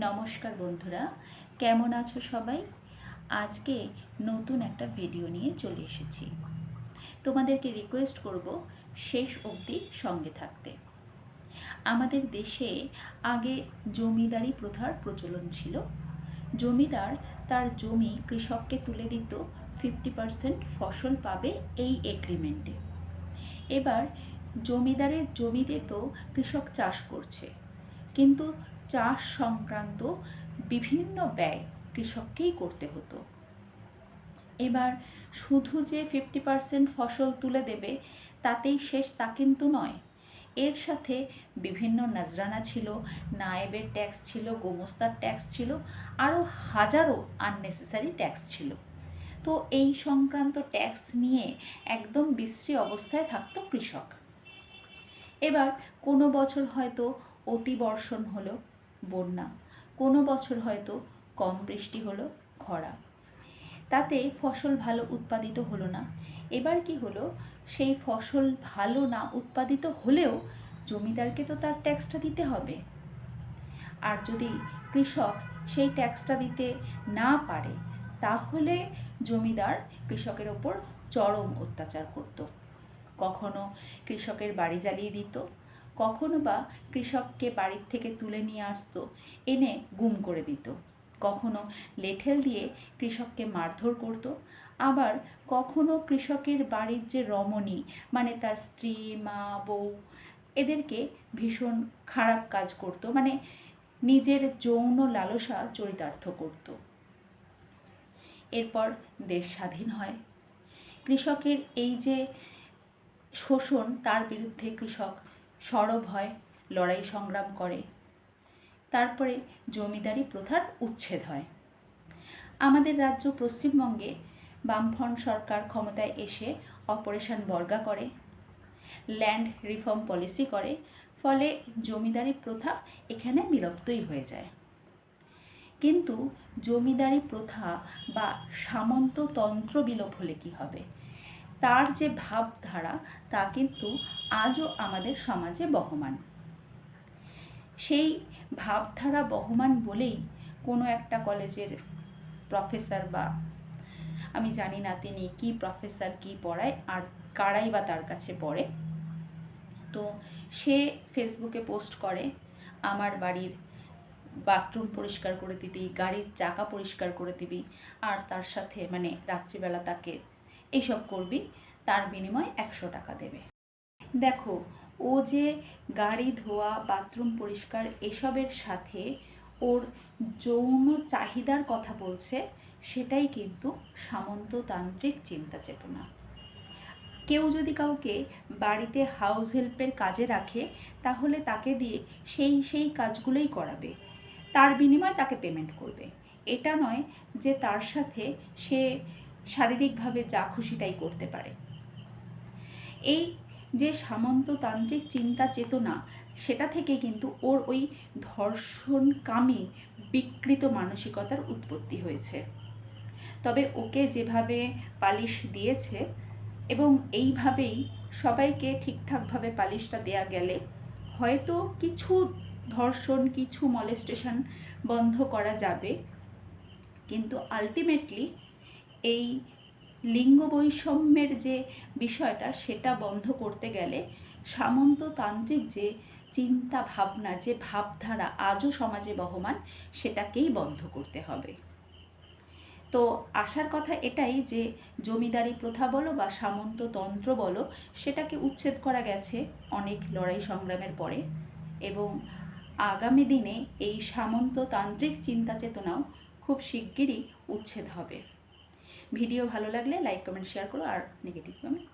নমস্কার বন্ধুরা, কেমন আছো সবাই? আজকে নতুন একটা ভিডিও নিয়ে চলে এসেছি। তোমাদেরকে রিকোয়েস্ট করব শেষ অবধি সঙ্গে থাকতে। আমাদের দেশে আগে জমিদারি প্রথার প্রচলন ছিল। জমিদার তার জমি কৃষককে তুলে দিত, 50% ফসল পাবে এই এগ্রিমেন্টে। এবার জমিদারের জমিতে তো কৃষক চাষ করছে, কিন্তু চাষ সংক্রান্ত বিভিন্ন ব্যয় কৃষককেই করতে হতো। এবার শুধু যে 50% ফসল তুলে দেবে তাতেই শেষ তা কিন্তু নয়। এর সাথে বিভিন্ন নজরানা ছিল, নায়েবের ট্যাক্স ছিল, গোমস্তার ট্যাক্স ছিল, আরও হাজারো আননেসেসারি ট্যাক্স ছিল। তো এই সংক্রান্ত ট্যাক্স নিয়ে একদম বিশ্রী অবস্থায় থাকতো কৃষক। এবার কোনো বছর হয়তো অতিবর্ষণ হলো, বন্যা, কোনো বছর হয়তো কম বৃষ্টি হলো, খরা, তাতে ফসল ভালো উৎপাদিত হলো না। এবার কি হলো, সেই ফসল ভালো না উৎপাদিত হলেও জমিদারকে তো তার ট্যাক্সটা দিতে হবে। আর যদি কৃষক সেই ট্যাক্সটা দিতে না পারে তাহলে জমিদার কৃষকের ওপর চরম অত্যাচার করত। কখনো কৃষকের বাড়ি জ্বালিয়ে দিত, কখনো বা কৃষককে বাড়ির থেকে তুলে নিয়ে আসতো, এনে গুম করে দিত। কখনো লেঠেল দিয়ে কৃষককে মারধর করত। আবার কখনো কৃষকের বাড়ির যে রমণী, মানে তার স্ত্রী, মা, বউ, এদেরকে ভীষণ খারাপ কাজ করত, মানে নিজের যৌন লালসা চরিতার্থ করত। এরপর দেশ স্বাধীন হয়। কৃষকের এই যে শোষণ, তার বিরুদ্ধে কৃষক সরব হয়, লড়াই সংগ্রাম করে। তারপরে জমিদারি প্রথার উচ্ছেদ হয়। আমাদের রাজ্য পশ্চিমবঙ্গে বামফ্রন্ট সরকার ক্ষমতায় এসে অপারেশন বর্গা করে, ল্যান্ড রিফর্ম পলিসি করে, ফলে জমিদারি প্রথা এখানে বিলুপ্তই হয়ে যায়। কিন্তু জমিদারি প্রথা বা সামন্ততন্ত্র বিলোপ হলে কী হবে, তার যে ভাবধারা তা কিন্তু আজও আমাদের সমাজে বহমান। সেই ভাবধারা বহমান বলেই কোনো একটা কলেজের প্রফেসর, বা আমি জানি না তিনি কি প্রফেসর, কি পড়ায় আর কারাই বা তার কাছে পড়ে, তো সে ফেসবুকে পোস্ট করে, আমার বাড়ির বাথরুম পরিষ্কার করে দিবি, গাড়ির চাকা পরিষ্কার করে দিবি, আর তার সাথে মানে রাত্রিবেলা তাকে এইসব করবি, তার বিনিময়ে 100 টাকা দেবে। দেখো, ও যে গাড়ি ধোয়া, বাথরুম পরিষ্কার এসবের সাথে ওর যৌন চাহিদার কথা বলছে, সেটাই কিন্তু সামন্ততান্ত্রিক চিন্তা চেতনা। কেউ যদি কাউকে বাড়িতে হাউস হেল্পের কাজে রাখে তাহলে তাকে দিয়ে সেই কাজগুলোই করাবে, তার বিনিময়ে তাকে পেমেন্ট করবে। এটা নয় যে তার সাথে সে শারীরিকভাবে যা খুশি তাই করতে পারে। এই যে সামন্ততান্ত্রিক চিন্তা চেতনা, সেটা থেকে কিন্তু ওর ওই ধর্ষণকামী বিকৃত মানসিকতার উৎপত্তি হয়েছে। তবে ওকে যেভাবে পালিশ দিয়েছে এবং এইভাবেই সবাইকে ঠিকঠাকভাবে পালিশটা দেয়া গেলে হয়তো কিছু ধর্ষণ, কিছু মলেস্টেশন বন্ধ করা যাবে, কিন্তু আলটিমেটলি এই লিঙ্গ বৈষম্যের যে বিষয়টা, সেটা বন্ধ করতে গেলে সামন্ততান্ত্রিক যে চিন্তা ভাবনা, যে ভাবধারা আজও সমাজে বহমান, সেটাকেই বন্ধ করতে হবে। তো আশার কথা এটাই যে জমিদারি প্রথা বলো বা সামন্ততন্ত্র বলো, সেটাকে উচ্ছেদ করা গেছে অনেক লড়াই সংগ্রামের পরে, এবং আগামী দিনে এই সামন্ততান্ত্রিক চিন্তা চেতনাও খুব শিগগিরই উচ্ছেদ হবে। ভিডিও ভালো লাগলে লাইক, কমেন্ট, শেয়ার করো, আর নেগেটিভ কমেন্ট